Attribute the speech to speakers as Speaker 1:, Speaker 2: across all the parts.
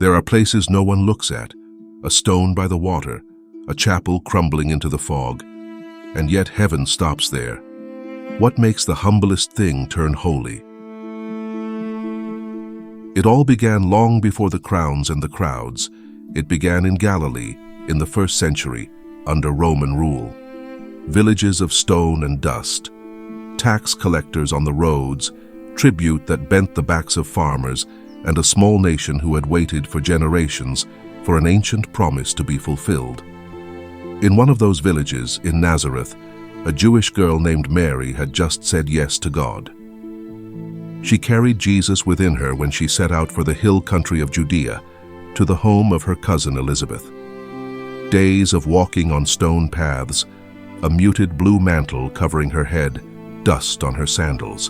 Speaker 1: There are places no one looks at, a stone by the water, a chapel crumbling into the fog, and yet heaven stops there. What makes the humblest thing turn holy? It all began long before the crowns and the crowds. It began in Galilee, in the 1st century, under Roman rule. Villages of stone and dust, tax collectors on the roads, tribute that bent the backs of farmers, and a small nation who had waited for generations for an ancient promise to be fulfilled. In one of those villages, in Nazareth, a Jewish girl named Mary had just said yes to God. She carried Jesus within her when she set out for the hill country of Judea, to the home of her cousin Elizabeth. Days of walking on stone paths, a muted blue mantle covering her head, dust on her sandals.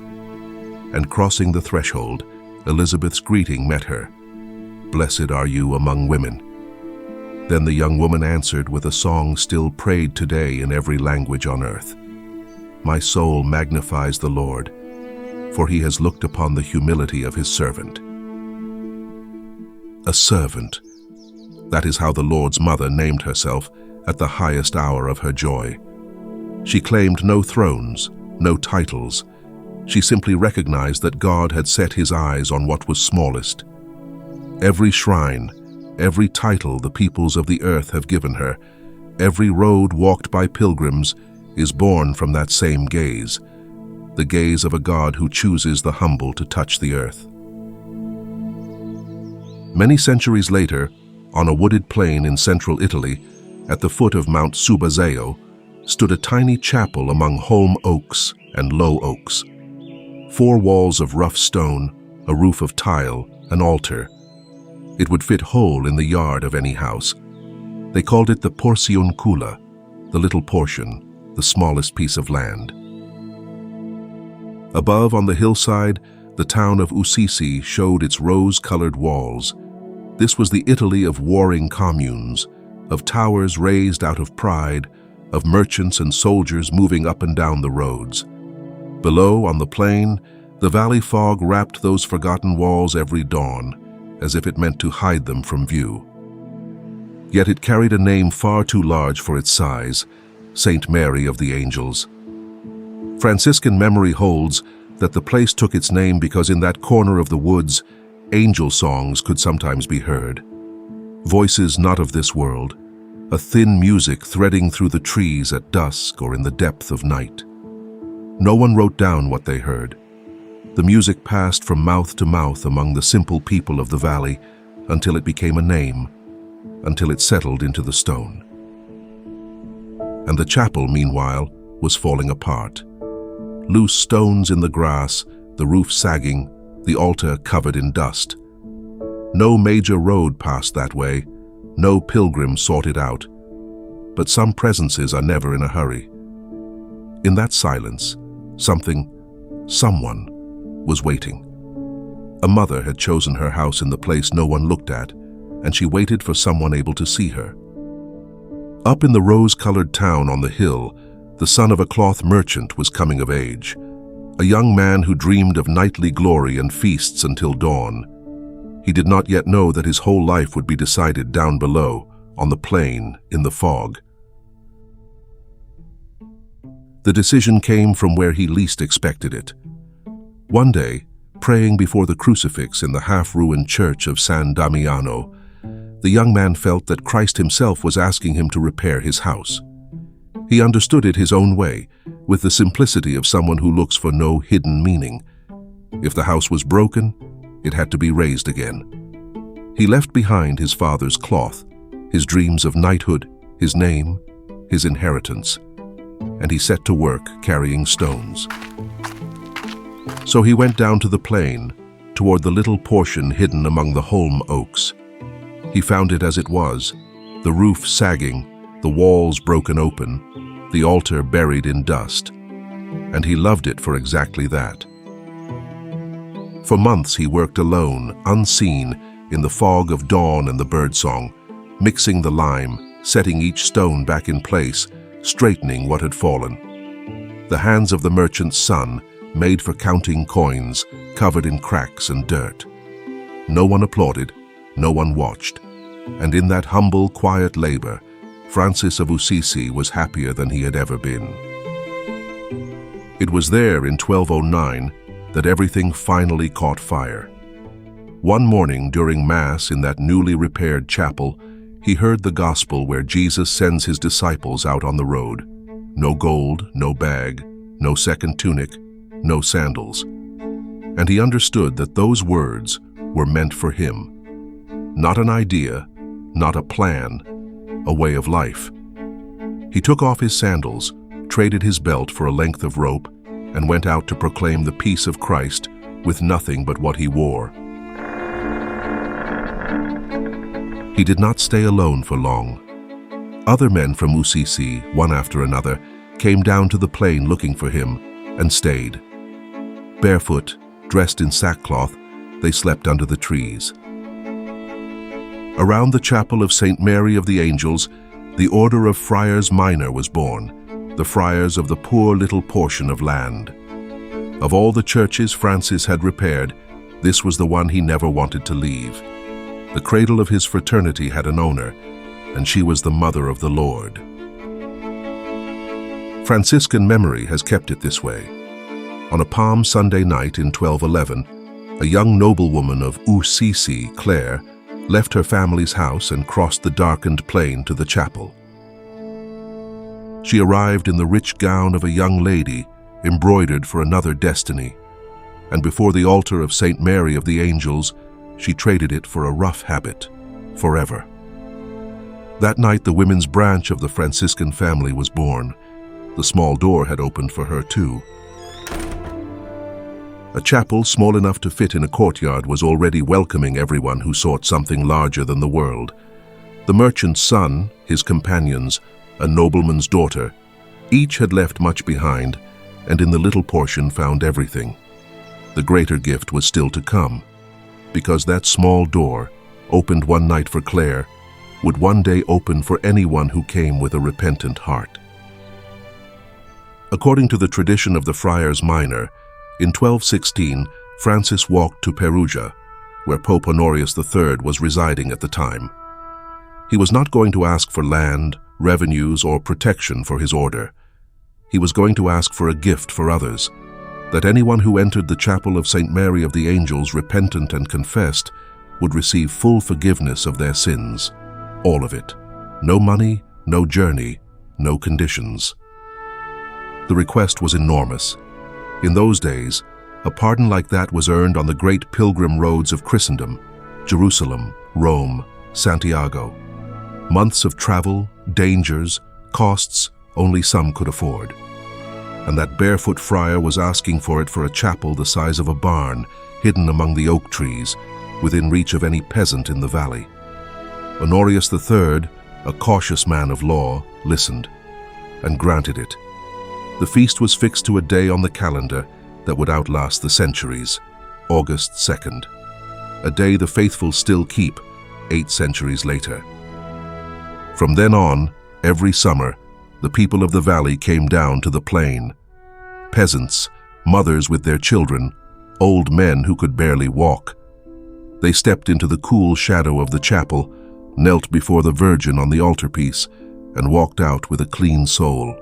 Speaker 1: And crossing the threshold, Elizabeth's greeting met her. "Blessed are you among women." Then the young woman answered with a song still prayed today in every language on earth. "My soul magnifies the Lord, for he has looked upon the humility of his servant." A servant. That is how the Lord's mother named herself at the highest hour of her joy. She claimed no thrones, no titles. She simply recognized that God had set his eyes on what was smallest. Every shrine, every title the peoples of the earth have given her, every road walked by pilgrims is born from that same gaze, the gaze of a God who chooses the humble to touch the earth. Many centuries later, on a wooded plain in central Italy, at the foot of Mount Subaseo, stood a tiny chapel among holm oaks and low oaks. 4 walls of rough stone, a roof of tile, an altar. It would fit whole in the yard of any house. They called it the Porciúncula, the little portion, the smallest piece of land. Above on the hillside, the town of Assisi showed its rose-colored walls. This was the Italy of warring communes, of towers raised out of pride, of merchants and soldiers moving up and down the roads. Below, on the plain, the valley fog wrapped those forgotten walls every dawn, as if it meant to hide them from view. Yet it carried a name far too large for its size, Saint Mary of the Angels. Franciscan memory holds that the place took its name because in that corner of the woods, angel songs could sometimes be heard. Voices not of this world, a thin music threading through the trees at dusk or in the depth of night. No one wrote down what they heard. The music passed from mouth to mouth among the simple people of the valley until it became a name, until it settled into the stone. And the chapel, meanwhile, was falling apart. Loose stones in the grass, the roof sagging, the altar covered in dust. No major road passed that way, no pilgrim sought it out. But some presences are never in a hurry. In that silence, someone was waiting. A mother had chosen her house in the place no one looked at, and she waited for someone able to see her. Up in the rose-colored town on the hill, the son of a cloth merchant was coming of age, a young man who dreamed of nightly glory and feasts until dawn. He did not yet know that his whole life would be decided down below, on the plain, in the fog. The decision came from where he least expected it. One day, praying before the crucifix in the half-ruined church of San Damiano, the young man felt that Christ himself was asking him to repair his house. He understood it his own way, with the simplicity of someone who looks for no hidden meaning. If the house was broken, it had to be raised again. He left behind his father's cloth, his dreams of knighthood, his name, his inheritance, and he set to work carrying stones. So he went down to the plain, toward the little portion hidden among the holm oaks. He found it as it was, the roof sagging, the walls broken open, the altar buried in dust, and he loved it for exactly that. For months he worked alone, unseen, in the fog of dawn and the birdsong, mixing the lime, setting each stone back in place, straightening what had fallen. The hands of the merchant's son, made for counting coins, covered in cracks and dirt. No one applauded, no one watched, and in that humble, quiet labor, Francis of Assisi was happier than he had ever been. It was there in 1209 that everything finally caught fire. One morning during Mass in that newly repaired chapel, he heard the gospel where Jesus sends his disciples out on the road. No gold, no bag, no second tunic, no sandals. And he understood that those words were meant for him. Not an idea, not a plan, a way of life. He took off his sandals, traded his belt for a length of rope, and went out to proclaim the peace of Christ with nothing but what he wore. He did not stay alone for long. Other men from Assisi, one after another, came down to the plain looking for him and stayed. Barefoot, dressed in sackcloth, they slept under the trees. Around the chapel of St. Mary of the Angels, the order of Friars Minor was born, the friars of the poor little portion of land. Of all the churches Francis had repaired, this was the one he never wanted to leave. The cradle of his fraternity had an owner, and she was the Mother of the Lord. Franciscan memory has kept it this way. On a Palm Sunday night in 1211, a young noblewoman of Assisi, Clare, left her family's house and crossed the darkened plain to the chapel. She arrived in the rich gown of a young lady, embroidered for another destiny, and before the altar of St. Mary of the Angels, she traded it for a rough habit, forever. That night, the women's branch of the Franciscan family was born. The small door had opened for her too. A chapel small enough to fit in a courtyard was already welcoming everyone who sought something larger than the world. The merchant's son, his companions, a nobleman's daughter, each had left much behind, and in the little portion found everything. The greater gift was still to come, because that small door, opened one night for Clare, would one day open for anyone who came with a repentant heart. According to the tradition of the Friars Minor, in 1216, Francis walked to Perugia, where Pope Honorius III was residing at the time. He was not going to ask for land, revenues, or protection for his order. He was going to ask for a gift for others, that anyone who entered the chapel of St. Mary of the Angels repentant and confessed would receive full forgiveness of their sins, all of it. No money, no journey, no conditions. The request was enormous. In those days, a pardon like that was earned on the great pilgrim roads of Christendom, Jerusalem, Rome, Santiago. Months of travel, dangers, costs only some could afford. And that barefoot friar was asking for it for a chapel the size of a barn, hidden among the oak trees, within reach of any peasant in the valley. Honorius III, a cautious man of law, listened and granted it. The feast was fixed to a day on the calendar that would outlast the centuries, August 2nd, a day the faithful still keep 8 centuries later. From then on, every summer, the people of the valley came down to the plain. Peasants, mothers with their children, old men who could barely walk. They stepped into the cool shadow of the chapel, knelt before the Virgin on the altarpiece, and walked out with a clean soul.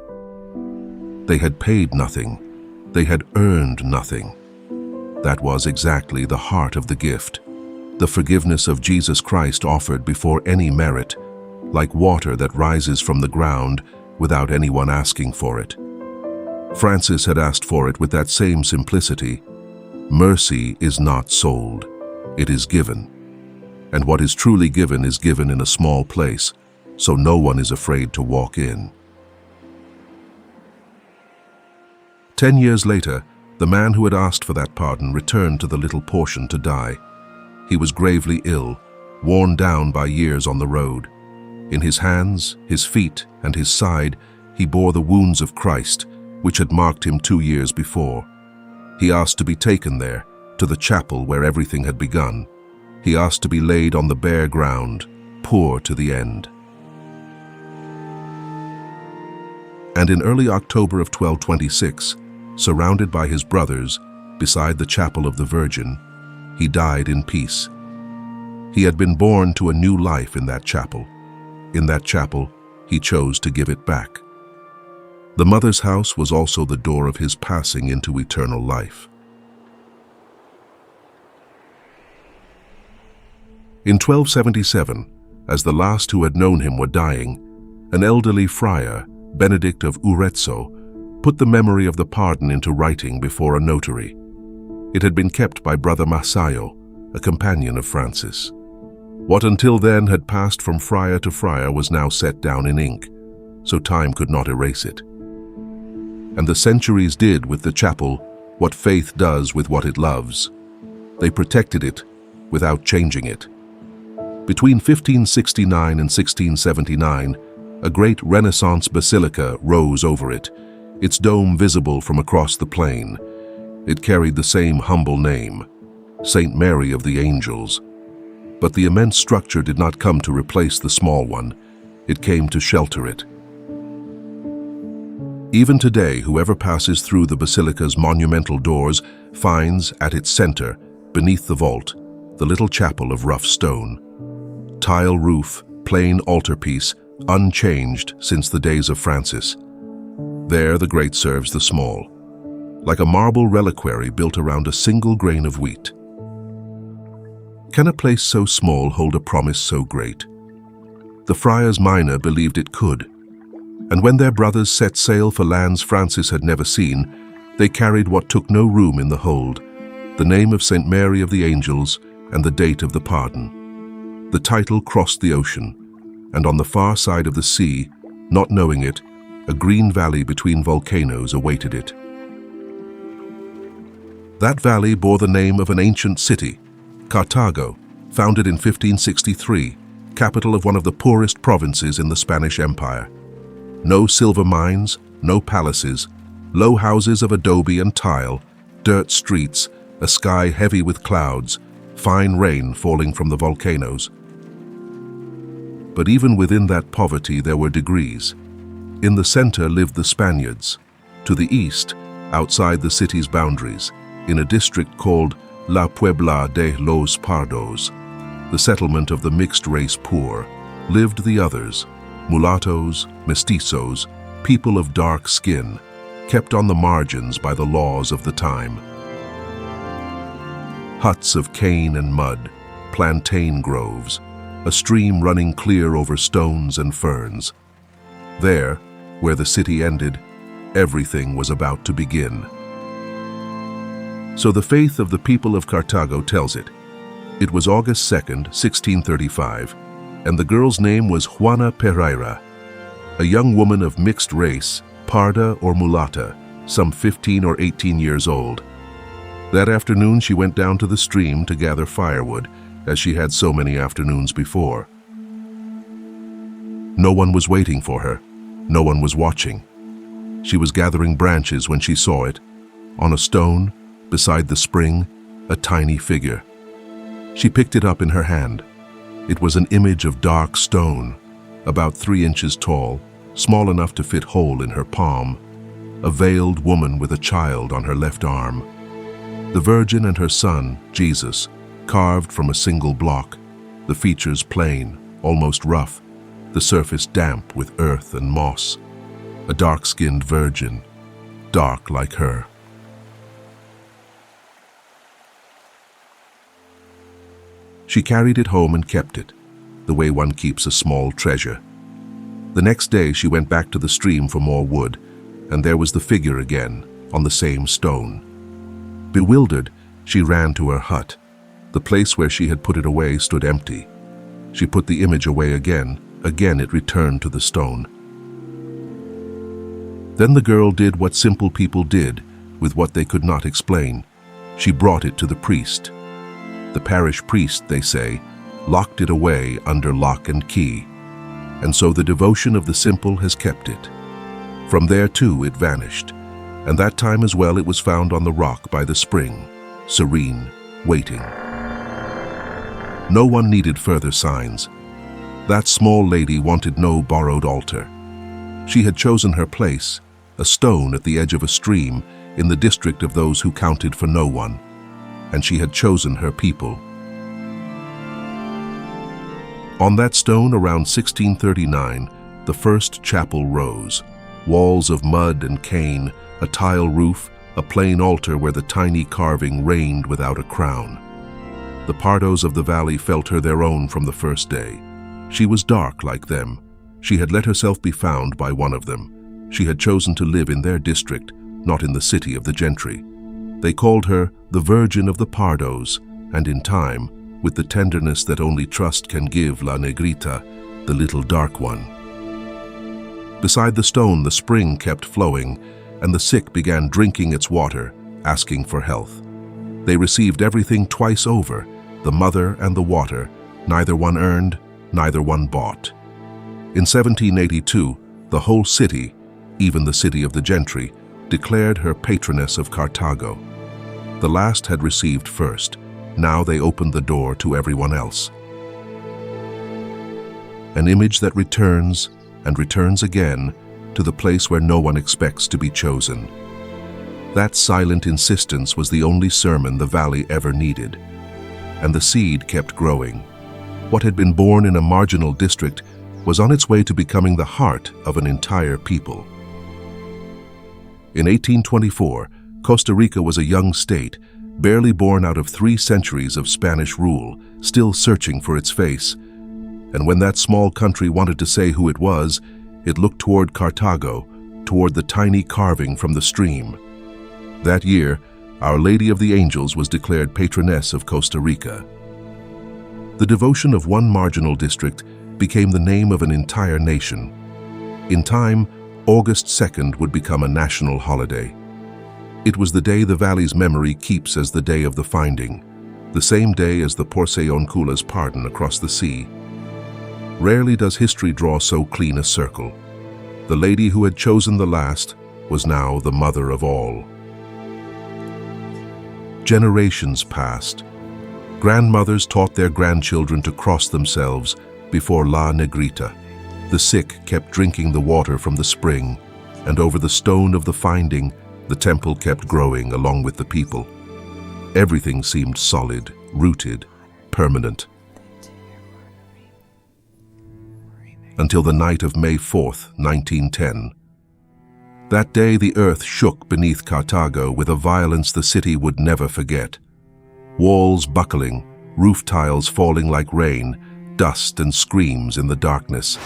Speaker 1: They had paid nothing. They had earned nothing. That was exactly the heart of the gift, the forgiveness of Jesus Christ offered before any merit, like water that rises from the ground without anyone asking for it. Francis had asked for it with that same simplicity. Mercy is not sold, it is given. And what is truly given is given in a small place, so no one is afraid to walk in. 10 years later, the man who had asked for that pardon returned to the little portion to die. He was gravely ill, worn down by years on the road. In his hands, his feet, and his side, he bore the wounds of Christ, which had marked him 2 years before. He asked to be taken there, to the chapel where everything had begun. He asked to be laid on the bare ground, poor to the end. And in early October of 1226, surrounded by his brothers, beside the chapel of the Virgin, he died in peace. He had been born to a new life in that chapel. In that chapel, he chose to give it back. The mother's house was also the door of his passing into eternal life. In 1277, as the last who had known him were dying, an elderly friar, Benedict of Arezzo, put the memory of the pardon into writing before a notary. It had been kept by Brother Massaio, a companion of Francis. What until then had passed from friar to friar was now set down in ink, so time could not erase it. And the centuries did with the chapel what faith does with what it loves. They protected it without changing it. Between 1569 and 1679, a great Renaissance basilica rose over it, its dome visible from across the plain. It carried the same humble name, Saint Mary of the Angels. But the immense structure did not come to replace the small one. It came to shelter it. Even today, whoever passes through the basilica's monumental doors finds at its center, beneath the vault, the little chapel of rough stone. Tile roof, plain altarpiece, unchanged since the days of Francis. There the great serves the small, like a marble reliquary built around a single grain of wheat. Can a place so small hold a promise so great? The friars minor believed it could, and when their brothers set sail for lands Francis had never seen, they carried what took no room in the hold, the name of Saint Mary of the Angels and the date of the pardon. The title crossed the ocean, and on the far side of the sea, not knowing it, a green valley between volcanoes awaited it. That valley bore the name of an ancient city, Cartago, founded in 1563, capital of one of the poorest provinces in the Spanish Empire. No silver mines, no palaces, low houses of adobe and tile, dirt streets, a sky heavy with clouds, fine rain falling from the volcanoes. But even within that poverty there were degrees. In the center lived the Spaniards. To the east, outside the city's boundaries, in a district called La Puebla de los Pardos, the settlement of the mixed-race poor, lived the others, mulattoes, mestizos, people of dark skin, kept on the margins by the laws of the time. Huts of cane and mud, plantain groves, a stream running clear over stones and ferns. There, where the city ended, everything was about to begin. So the faith of the people of Cartago tells it. It was August 2nd, 1635, and the girl's name was Juana Pereira, a young woman of mixed race, parda or mulatta, some 15 or 18 years old. That afternoon she went down to the stream to gather firewood, as she had so many afternoons before. No one was waiting for her. No one was watching. She was gathering branches when she saw it. On a stone, beside the spring, a tiny figure. She picked it up in her hand. It was an image of dark stone, about 3 inches tall, small enough to fit whole in her palm, a veiled woman with a child on her left arm. The Virgin and her son, Jesus, carved from a single block, the features plain, almost rough, the surface damp with earth and moss. A dark-skinned virgin, dark like her. She carried it home and kept it, the way one keeps a small treasure. The next day she went back to the stream for more wood, and there was the figure again, on the same stone. Bewildered, she ran to her hut. The place where she had put it away stood empty. She put the image away again. Again it returned to the stone. Then the girl did what simple people did with what they could not explain. She brought it to the priest. The parish priest, they say, locked it away under lock and key. And so the devotion of the simple has kept it. From there too it vanished, and that time as well it was found on the rock by the spring, serene, waiting. No one needed further signs. That small lady wanted no borrowed altar. She had chosen her place, a stone at the edge of a stream in the district of those who counted for no one, and she had chosen her people. On that stone around 1639, the first chapel rose. Walls of mud and cane, a tile roof, a plain altar where the tiny carving reigned without a crown. The Pardos of the valley felt her their own from the first day. She was dark like them. She had let herself be found by one of them. She had chosen to live in their district, not in the city of the gentry. They called her the Virgin of the Pardos, and in time, with the tenderness that only trust can give, La Negrita, the little dark one. Beside the stone, the spring kept flowing, and the sick began drinking its water, asking for health. They received everything twice over, the mother and the water, neither one earned, neither one bought. In 1782, the whole city, even the city of the gentry, declared her Patroness of Cartago. The last had received first. Now they opened the door to everyone else. An image that returns and returns again to the place where no one expects to be chosen. That silent insistence was the only sermon the valley ever needed. And the seed kept growing. What had been born in a marginal district was on its way to becoming the heart of an entire people. In 1824, Costa Rica was a young state, barely born out of 3 centuries of Spanish rule, still searching for its face. And when that small country wanted to say who it was, it looked toward Cartago, toward the tiny carving from the stream. That year, Our Lady of the Angels was declared Patroness of Costa Rica. The devotion of one marginal district became the name of an entire nation. In time, August 2nd would become a national holiday. It was the day the valley's memory keeps as the day of the finding, the same day as the Porciúncula's pardon across the sea. Rarely does history draw so clean a circle. The lady who had chosen the last was now the mother of all. Generations passed. Grandmothers taught their grandchildren to cross themselves before La Negrita. The sick kept drinking the water from the spring, and over the stone of the finding, the temple kept growing along with the people. Everything seemed solid, rooted, permanent. Until the night of May 4th, 1910. That day the earth shook beneath Cartago with a violence the city would never forget. Walls buckling, roof tiles falling like rain, dust and screams in the darkness.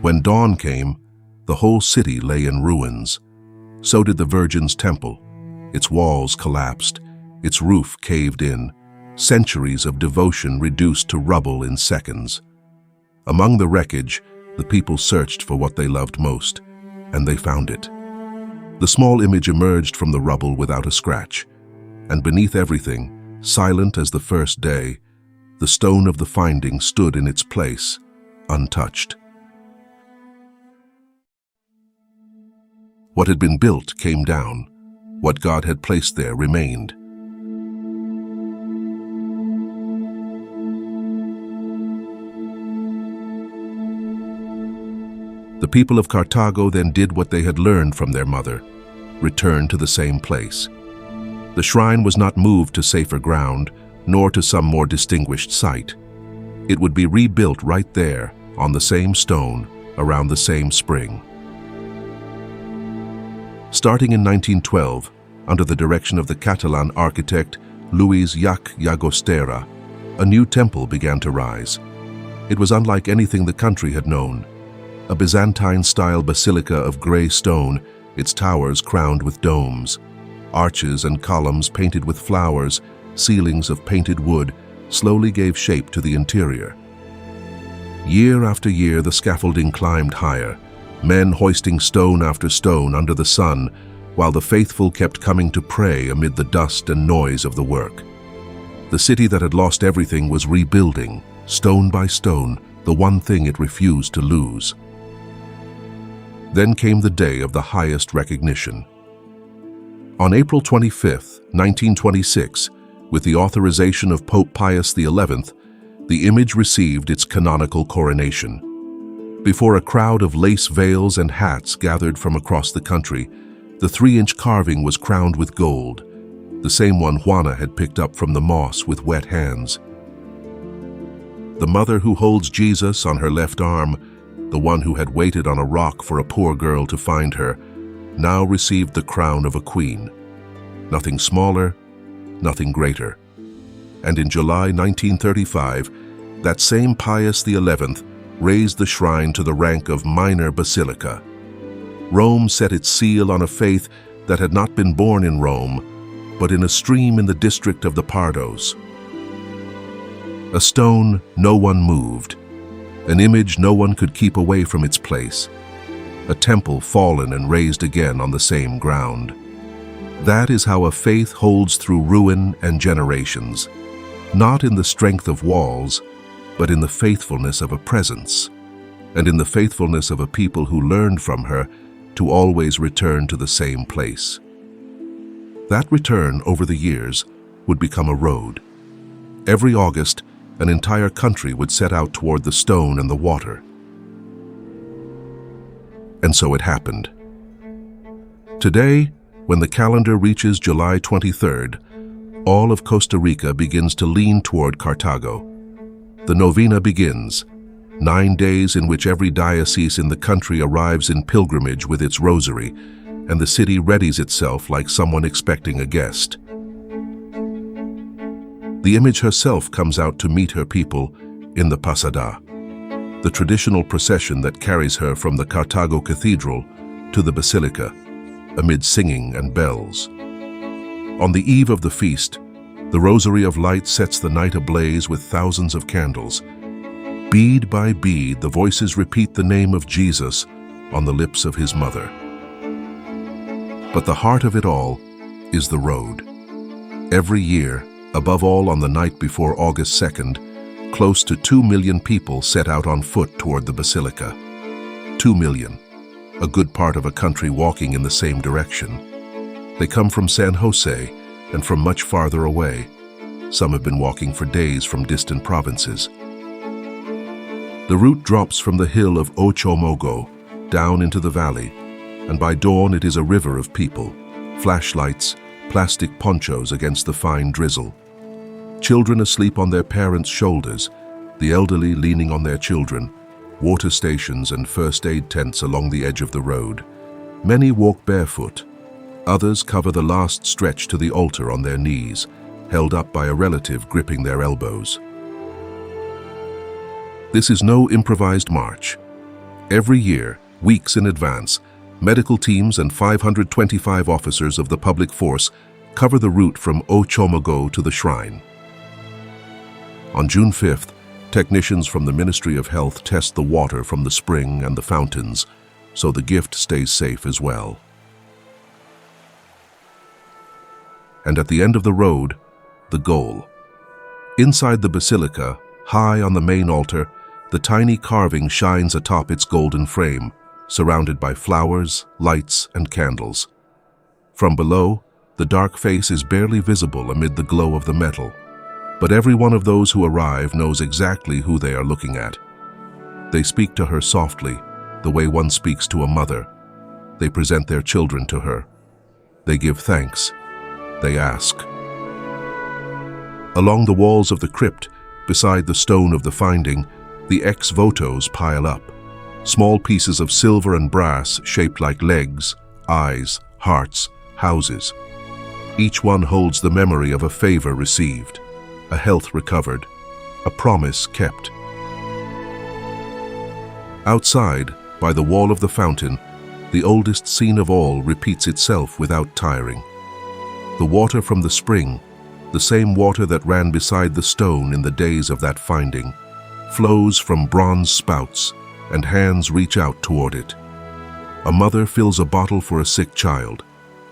Speaker 1: When dawn came, the whole city lay in ruins. So did the Virgin's temple. Its walls collapsed, its roof caved in, centuries of devotion reduced to rubble in seconds. Among the wreckage, the people searched for what they loved most, and they found it. The small image emerged from the rubble without a scratch, and beneath everything, silent as the first day, the stone of the finding stood in its place, untouched. What had been built came down. What God had placed there remained. The people of Cartago then did what they had learned from their mother, returned to the same place. The shrine was not moved to safer ground, nor to some more distinguished site. It would be rebuilt right there, on the same stone, around the same spring. Starting in 1912, under the direction of the Catalan architect Luis Llagostera, a new temple began to rise. It was unlike anything the country had known. A Byzantine-style basilica of gray stone, its towers crowned with domes, arches and columns painted with flowers, ceilings of painted wood, slowly gave shape to the interior. Year after year, the scaffolding climbed higher, men hoisting stone after stone under the sun, while the faithful kept coming to pray amid the dust and noise of the work. The city that had lost everything was rebuilding, stone by stone, the one thing it refused to lose. Then came the day of the highest recognition. On April 25, 1926, with the authorization of Pope Pius XI, the image received its canonical coronation. Before a crowd of lace veils and hats gathered from across the country, the 3-inch carving was crowned with gold, the same one Juana had picked up from the moss with wet hands. The mother who holds Jesus on her left arm, the one who had waited on a rock for a poor girl to find her, now received the crown of a queen. Nothing smaller, nothing greater. And in July 1935, that same Pius XI raised the shrine to the rank of minor basilica. Rome set its seal on a faith that had not been born in Rome, but in a stream in the district of the Pardos. A stone no one moved, an image no one could keep away from its place, a temple fallen and raised again on the same ground. That is how a faith holds through ruin and generations, not in the strength of walls, but in the faithfulness of a presence, and in the faithfulness of a people who learned from her to always return to the same place. That return over the years would become a road. Every August, an entire country would set out toward the stone and the water. And so it happened. Today, when the calendar reaches July 23rd, all of Costa Rica begins to lean toward Cartago. The novena begins, 9 days in which every diocese in the country arrives in pilgrimage with its rosary, and the city readies itself like someone expecting a guest. The image herself comes out to meet her people in the Pasada, the traditional procession that carries her from the Cartago Cathedral to the Basilica, amid singing and bells. On the eve of the feast, the Rosary of Light sets the night ablaze with thousands of candles. Bead by bead, the voices repeat the name of Jesus on the lips of his mother. But the heart of it all is the road. Every year, above all on the night before August 2nd, close to 2 million people set out on foot toward the Basilica. 2 million, a good part of a country walking in the same direction. They come from San Jose and from much farther away. Some have been walking for days from distant provinces. The route drops from the hill of Ochomogo down into the valley, and by dawn it is a river of people, flashlights, plastic ponchos against the fine drizzle. Children asleep on their parents' shoulders, the elderly leaning on their children, water stations and first aid tents along the edge of the road. Many walk barefoot. Others cover the last stretch to the altar on their knees, held up by a relative gripping their elbows. This is no improvised march. Every year, weeks in advance, medical teams and 525 officers of the public force cover the route from Ochomogo to the shrine. On June 5th, technicians from the Ministry of Health test the water from the spring and the fountains, so the gift stays safe as well. And at the end of the road, the goal. Inside the basilica, high on the main altar, the tiny carving shines atop its golden frame, surrounded by flowers, lights, and candles. From below, the dark face is barely visible amid the glow of the metal, but every one of those who arrive knows exactly who they are looking at. They speak to her softly, the way one speaks to a mother. They present their children to her. They give thanks. They ask. Along the walls of the crypt, beside the stone of the finding, the ex votos pile up. Small pieces of silver and brass shaped like legs, eyes, hearts, houses. Each one holds the memory of a favor received, a health recovered, a promise kept. Outside, by the wall of the fountain, the oldest scene of all repeats itself without tiring. The water from the spring, the same water that ran beside the stone in the days of that finding, flows from bronze spouts, and hands reach out toward it. A mother fills a bottle for a sick child.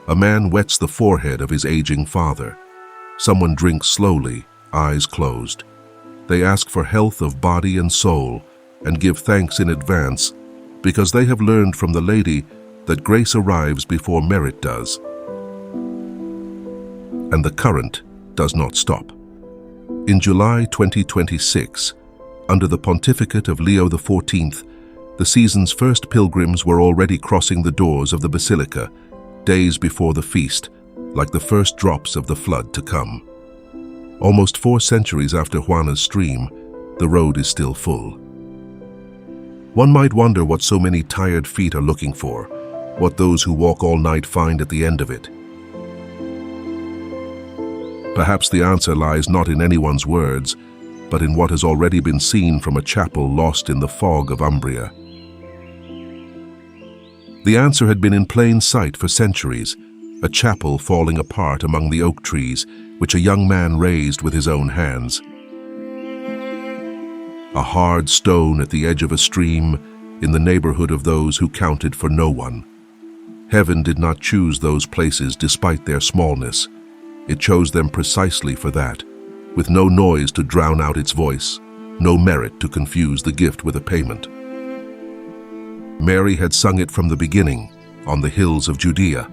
Speaker 1: A man wets the forehead of his aging father. Someone drinks slowly, eyes closed. They ask for health of body and soul and give thanks in advance because they have learned from the Lady that grace arrives before merit does. And the current does not stop. In July 2026, under the pontificate of Leo XIV, the season's first pilgrims were already crossing the doors of the basilica, days before the feast, like the first drops of the flood to come. Almost 4 centuries after Juana's stream, the road is still full. One might wonder what so many tired feet are looking for, what those who walk all night find at the end of it. Perhaps the answer lies not in anyone's words, but in what has already been seen from a chapel lost in the fog of Umbria. The answer had been in plain sight for centuries, a chapel falling apart among the oak trees, which a young man raised with his own hands. A hard stone at the edge of a stream, in the neighborhood of those who counted for no one. Heaven did not choose those places despite their smallness. It chose them precisely for that, with no noise to drown out its voice, no merit to confuse the gift with a payment. Mary had sung it from the beginning, on the hills of Judea.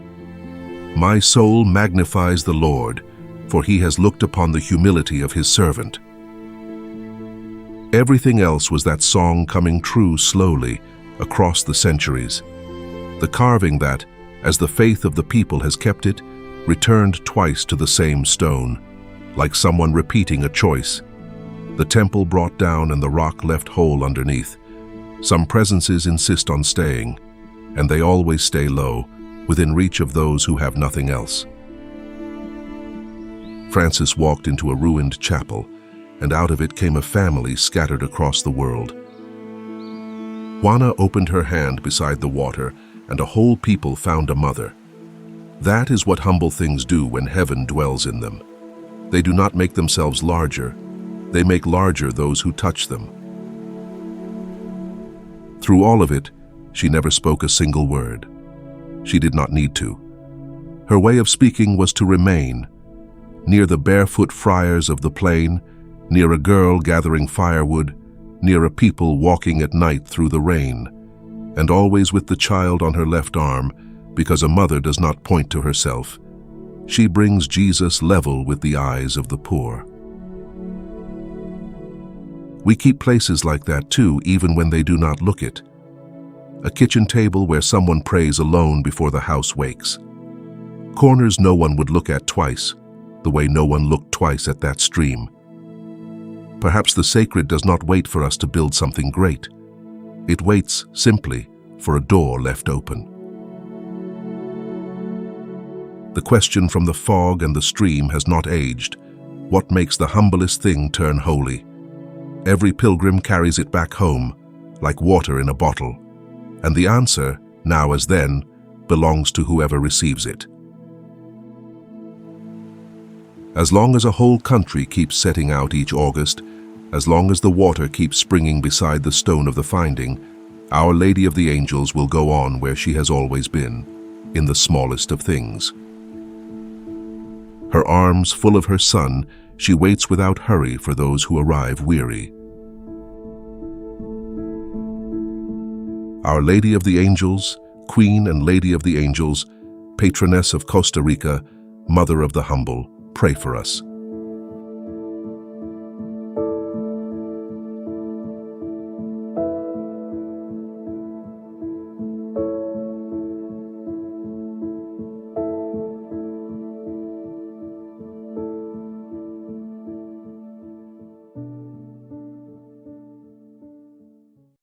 Speaker 1: My soul magnifies the Lord, for he has looked upon the humility of his servant. Everything else was that song coming true slowly, across the centuries. The carving that, as the faith of the people has kept it, returned twice to the same stone, like someone repeating a choice. The temple brought down and the rock left whole underneath. Some presences insist on staying, and they always stay low, within reach of those who have nothing else. Francis walked into a ruined chapel, and out of it came a family scattered across the world. Juana opened her hand beside the water, and a whole people found a mother. That is what humble things do when heaven dwells in them. They do not make themselves larger, they make larger those who touch them. Through all of it, she never spoke a single word. She did not need to. Her way of speaking was to remain, near the barefoot friars of the plain, near a girl gathering firewood, near a people walking at night through the rain, and always with the child on her left arm, because a mother does not point to herself. She brings Jesus level with the eyes of the poor. We keep places like that too, even when they do not look it. A kitchen table where someone prays alone before the house wakes. Corners no one would look at twice, the way no one looked twice at that stream. Perhaps the sacred does not wait for us to build something great. It waits, simply, for a door left open. The question from the fog and the stream has not aged. What makes the humblest thing turn holy? Every pilgrim carries it back home, like water in a bottle, and the answer, now as then, belongs to whoever receives it. As long as a whole country keeps setting out each August, as long as the water keeps springing beside the stone of the finding, Our Lady of the Angels will go on where she has always been, in the smallest of things. Her arms full of her Son, she waits without hurry for those who arrive weary. Our Lady of the Angels, Queen and Lady of the Angels, Patroness of Costa Rica, Mother of the Humble, pray for us.